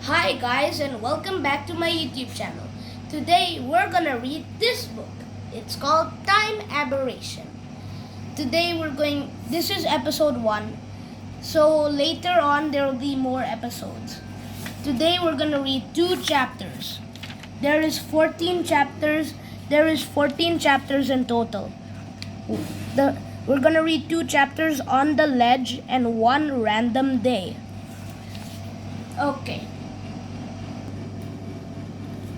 Hi guys and welcome back to my YouTube channel. Today we're gonna read this book. It's called Time Aberration. This is episode 1. So later on there will be more episodes. Today we're gonna read 2 chapters. There is 14 chapters in total. We're gonna read 2 chapters on the ledge and 1 random day.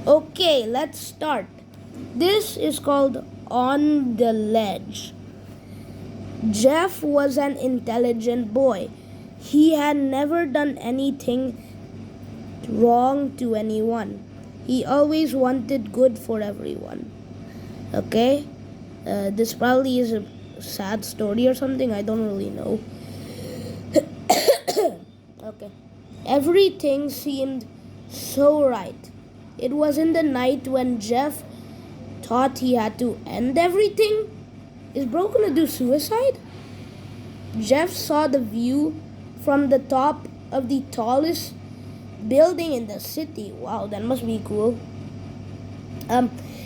Okay, let's start. This is called On the Ledge. Jeff was an intelligent boy. He had never done anything wrong to anyone. He always wanted good for everyone. Okay? This probably is a sad story or something. I don't really know. Okay. Everything seemed so right. It was in the night when Jeff thought he had to end everything. Is bro gonna do suicide? Jeff saw the view from the top of the tallest building in the city. Wow, that must be cool.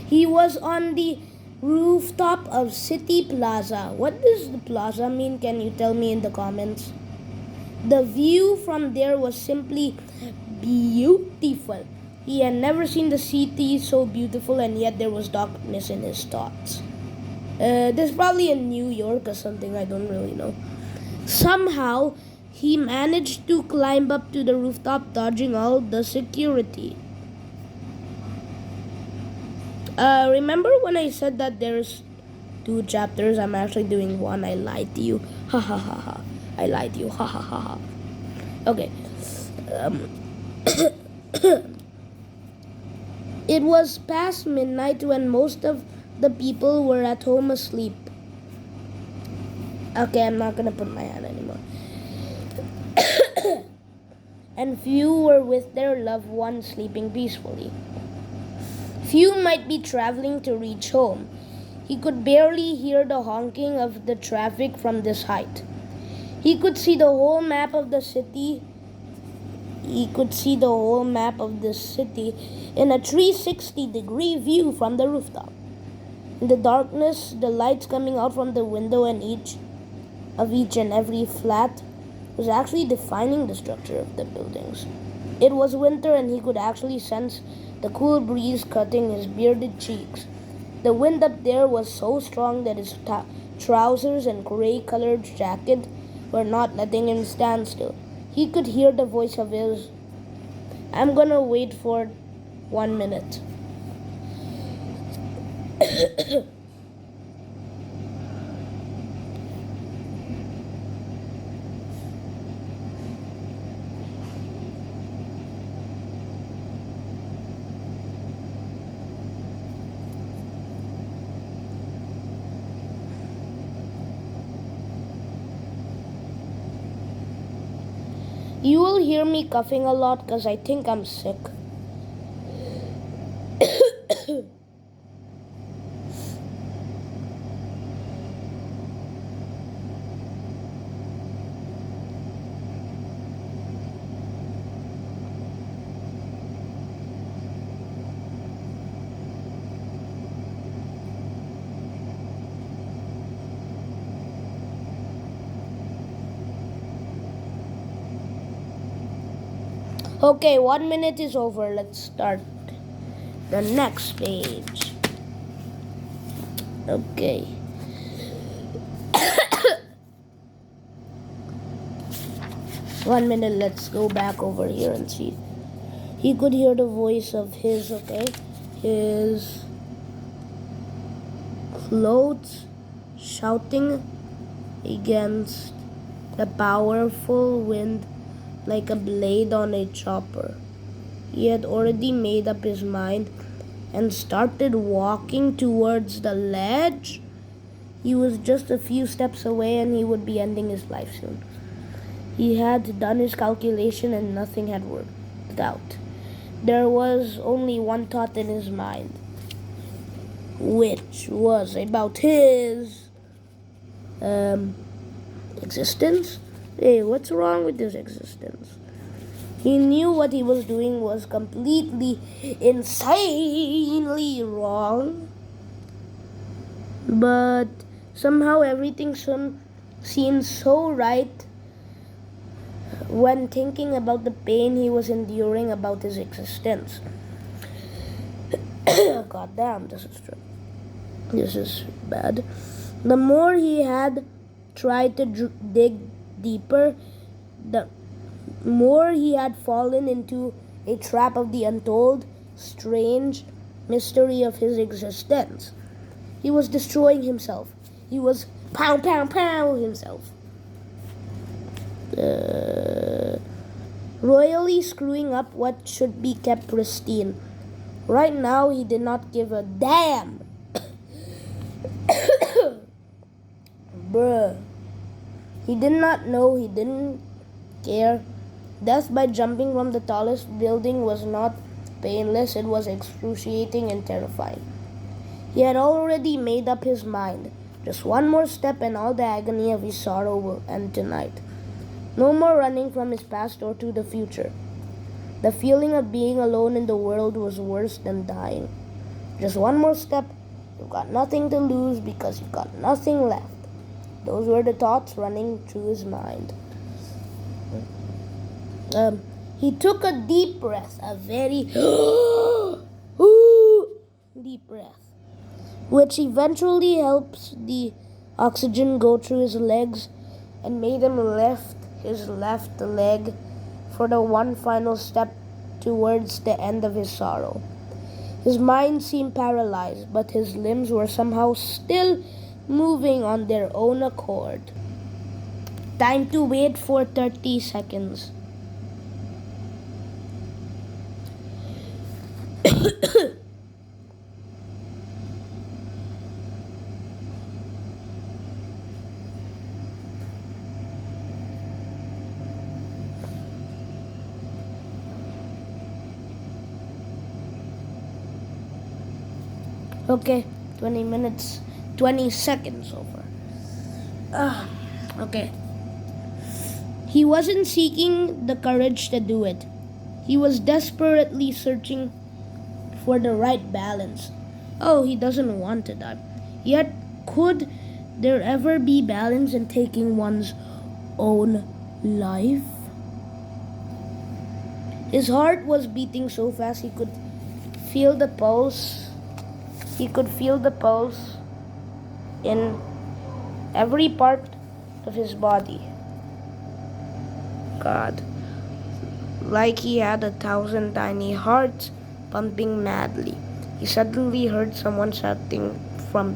He was on the rooftop of City Plaza. What does the plaza mean? Can you tell me in the comments? The view from there was simply beautiful. He had never seen the city so beautiful, and yet there was darkness in his thoughts. This is probably in New York or something, I don't really know. Somehow, he managed to climb up to the rooftop, dodging all the security. Remember when I said that there's 2 chapters? I'm actually doing 1. I lied to you. Ha ha ha ha. I lied to you. Ha ha ha ha. Okay. It was past midnight when most of the people were at home asleep. Okay, I'm not gonna put my hand anymore. And few were with their loved ones sleeping peacefully. Few might be traveling to reach home. He could barely hear the honking of the traffic from this height. He could see the whole map of the city. In a 360-degree view from the rooftop. In the darkness, the lights coming out from the window and each and every flat was actually defining the structure of the buildings. It was winter and he could actually sense the cool breeze cutting his bearded cheeks. The wind up there was so strong that his trousers and gray-colored jacket were not letting him stand still. He could hear the voice of his, "I'm gonna wait for 1 minute." You will hear me coughing a lot because I think I'm sick. Okay, 1 minute is over. Let's start the next page. Okay. One minute, let's go back over here and see. He could hear the voice of his clothes shouting against the powerful wind like a blade on a chopper. He had already made up his mind and started walking towards the ledge. He was just a few steps away and he would be ending his life soon. He had done his calculation and nothing had worked out. There was only one thought in his mind, which was about his existence. Hey, what's wrong with his existence? He knew what he was doing was completely, insanely wrong. But somehow everything seemed so right when thinking about the pain he was enduring about his existence. God damn, this is true. This is bad. The more he had tried to dig deeper, the more he had fallen into a trap of the untold, strange mystery of his existence. He was destroying himself. He was pow himself. Royally screwing up what should be kept pristine. Right now, he did not give a damn. Bruh. He did not know, he didn't care. Death by jumping from the tallest building was not painless, it was excruciating and terrifying. He had already made up his mind. Just one more step and all the agony of his sorrow will end tonight. No more running from his past or to the future. The feeling of being alone in the world was worse than dying. Just one more step. You've got nothing to lose because you've got nothing left. Those were the thoughts running through his mind. He took a deep breath, a very deep breath, which eventually helps the oxygen go through his legs and made him lift his left leg for the one final step towards the end of his sorrow. His mind seemed paralyzed, but his limbs were somehow still moving on their own accord. Time to wait for 30 seconds. Okay, 20 minutes, 20 seconds over. Okay. He wasn't seeking the courage to do it. He was desperately searching for the right balance. Oh, he doesn't want to die. Yet, could there ever be balance in taking one's own life? His heart was beating so fast he could feel the pulse. He could feel the pulse in every part of his body. God. Like he had 1,000 tiny hearts pumping madly. He suddenly heard someone shouting from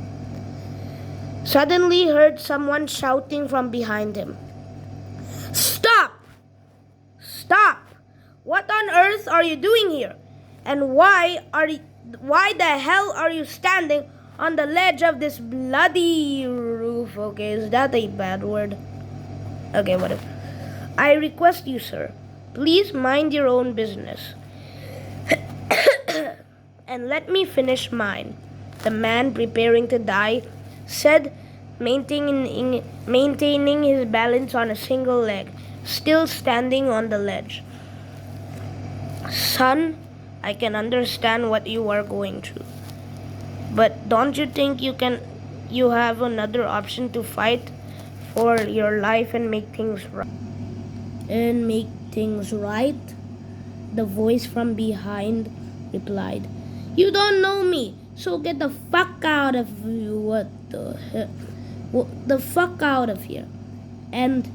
behind him. Stop! Stop! What on earth are you doing here? And why the hell are you standing on the ledge of this bloody roof? Okay, is that a bad word? Okay, whatever. I request you, sir, please mind your own business and let me finish mine. The man preparing to die said, maintaining his balance on a single leg, still standing on the ledge. Son, I can understand what you are going through. But don't you think you have another option to fight for your life and make things right? And make things right? The voice from behind replied. You don't know me, so get the fuck out of you. What the hell? The fuck out of here. And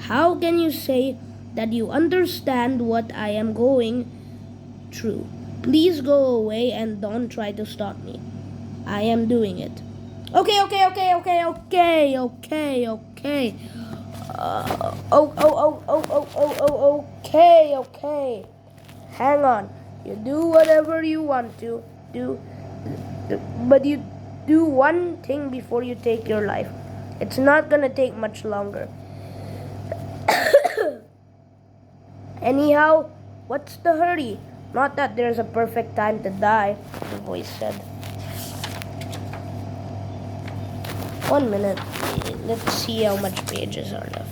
how can you say that you understand what I am going through? Please go away and don't try to stop me. I am doing it. Okay. Okay. Hang on. You do whatever you want to do, but you do one thing before you take your life. It's not gonna take much longer. Anyhow, what's the hurry? Not that there's a perfect time to die, the voice said. 1 minute. Let's see how much pages are left.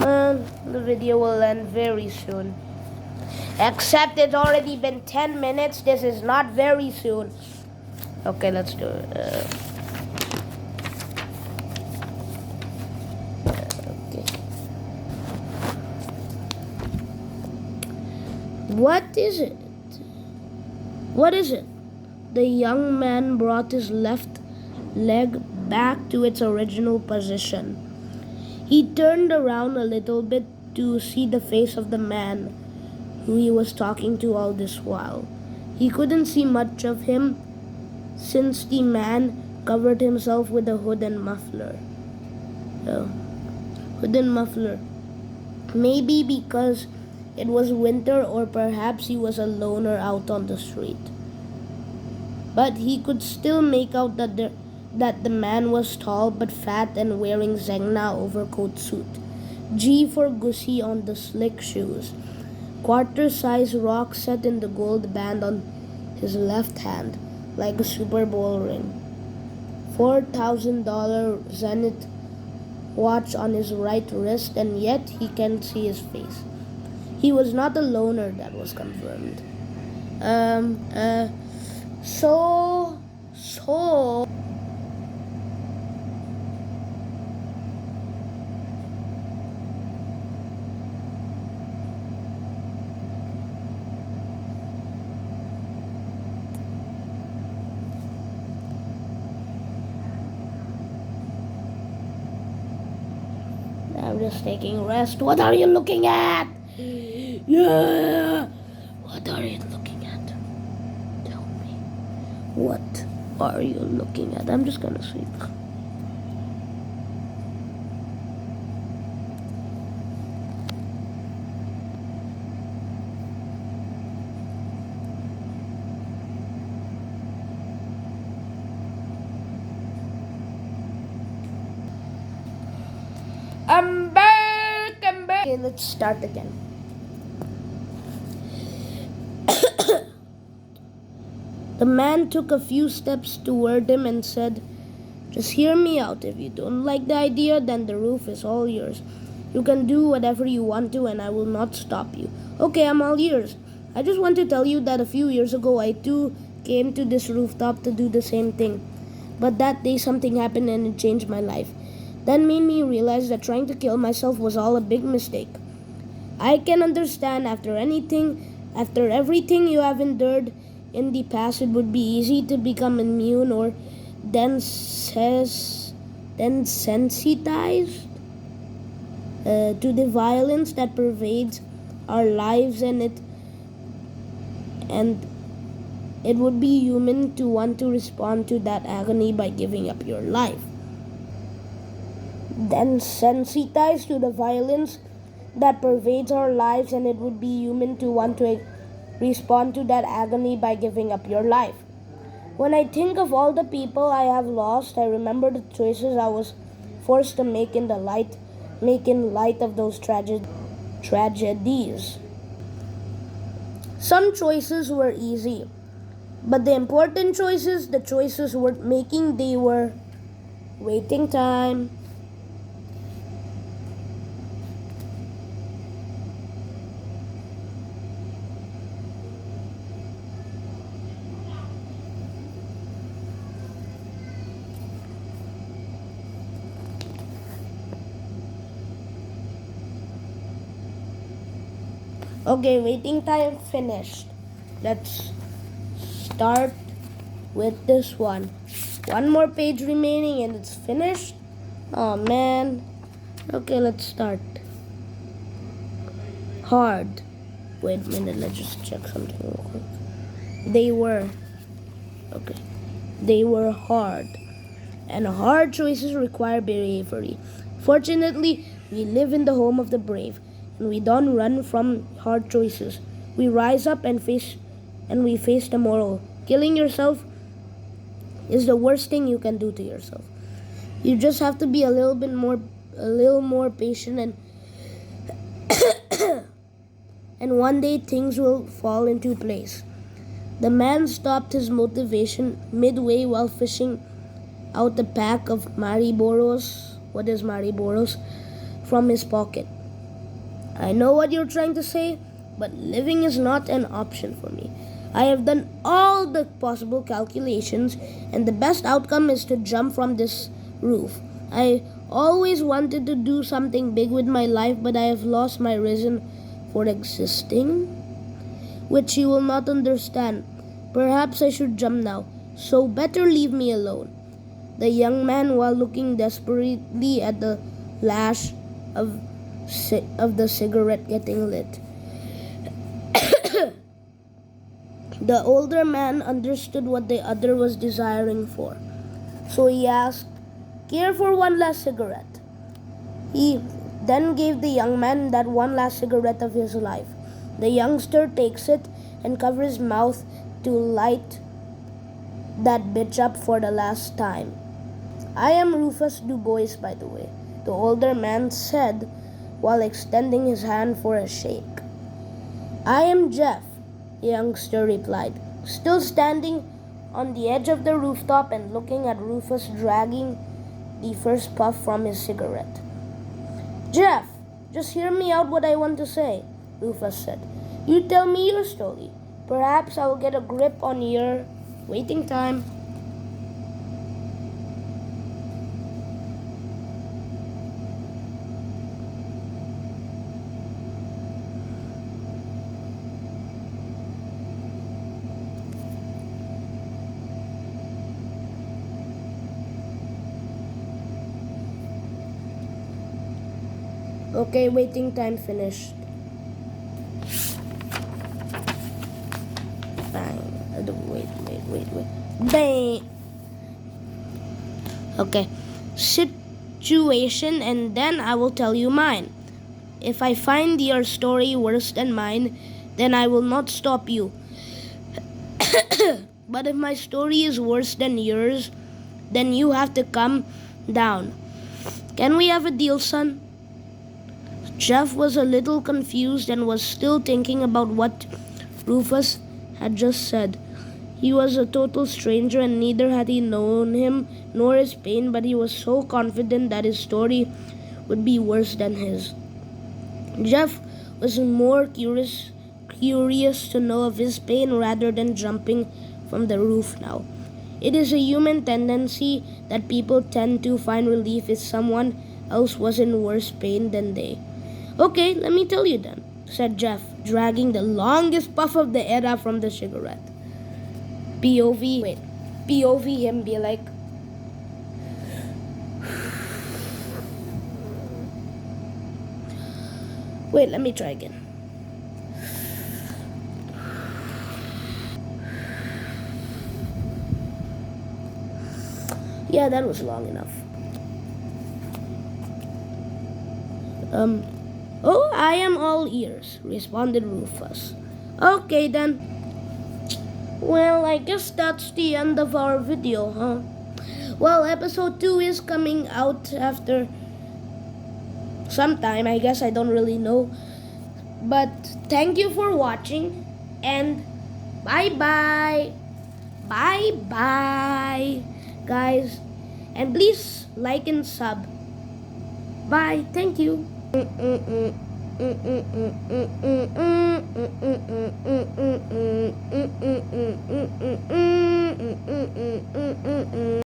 The video will end very soon. Except it's already been 10 minutes. This is not very soon. Okay, let's do it. Okay. What is it? What is it? The young man brought his left leg back to its original position. He turned around a little bit to see the face of the man who he was talking to all this while. He couldn't see much of him since the man covered himself with a hood and muffler. Hood and muffler. Maybe because it was winter, or perhaps he was a loner out on the street. But he could still make out that the man was tall but fat and wearing Zegna overcoat suit. G for Gussie on the slick shoes. Quarter-size rock set in the gold band on his left hand, like a Super Bowl ring. $4,000 Zenith watch on his right wrist, and yet he can't see his face. He was not a loner, that was confirmed. So... I'm just taking rest. What are you looking at? Yeah! What are you looking at? Tell me. What are you looking at? I'm just gonna sleep. I'm back. Okay, let's start again. The man took a few steps toward him and said, "Just hear me out. If you don't like the idea, then the roof is all yours. You can do whatever you want to, and I will not stop you." "Okay, I'm all ears. I just want to tell you that a few years ago, I too came to this rooftop to do the same thing. But that day something happened and it changed my life. That made me realize that trying to kill myself was all a big mistake. I can understand after everything you have endured in the past, it would be easy to become immune or desensitized to the violence that pervades our lives, and it would be human to want to respond to that agony by giving up your life. Desensitized to the violence that pervades our lives, and it would be human to want to respond to that agony by giving up your life. When I think of all the people I have lost, I remember the choices I was forced to make in light of those tragedies. Some choices were easy, but the important choices, the choices worth making, they were waiting time. Okay, waiting time finished. Let's start with this one. One more page remaining and it's finished. Oh man. Okay, let's start. Hard. Wait a minute, let's just check something real quick. They were hard. And hard choices require bravery. Fortunately, we live in the home of the brave. And we don't run from hard choices. We rise up and face tomorrow. Killing yourself is the worst thing you can do to yourself. You just have to be a little more patient, and and one day things will fall into place. The man stopped his motivation midway while fishing out a pack of Mariboros. What is Mariboros? From his pocket. I know what you're trying to say, but living is not an option for me. I have done all the possible calculations, and the best outcome is to jump from this roof. I always wanted to do something big with my life, but I have lost my reason for existing, which you will not understand. Perhaps I should jump now, so better leave me alone. The young man, while looking desperately at the flash of the cigarette getting lit. The older man understood what the other was desiring for, so he asked, "Care for one last cigarette?" He then gave the young man that one last cigarette of his life. The youngster takes it and covers his mouth to light that bitch up for the last time. "I am Rufus Du Bois, by the way," the older man said while extending his hand for a shake. "I am Jeff," the youngster replied, still standing on the edge of the rooftop and looking at Rufus dragging the first puff from his cigarette. "Jeff, just hear me out what I want to say," Rufus said. "You tell me your story. Perhaps I will get a grip on your waiting time." Okay, waiting time finished. Bang. Wait. Bang. Okay. Situation, and then I will tell you mine. If I find your story worse than mine, then I will not stop you. But if my story is worse than yours, then you have to come down. Can we have a deal, son? Jeff was a little confused and was still thinking about what Rufus had just said. He was a total stranger and neither had he known him nor his pain, but he was so confident that his story would be worse than his. Jeff was more curious to know of his pain rather than jumping from the roof now. It is a human tendency that people tend to find relief if someone else was in worse pain than they. "Okay, let me tell you then," said Jeff, dragging the longest puff of the era from the cigarette. POV him be like, wait, let me try again. Yeah, that was long enough. Oh, I am all ears, responded Rufus. Okay then. Well, I guess that's the end of our video, huh? Well, episode 2 is coming out after some time. I guess I don't really know. But thank you for watching and bye-bye. Bye-bye, guys. And please like and sub. Bye. Thank you.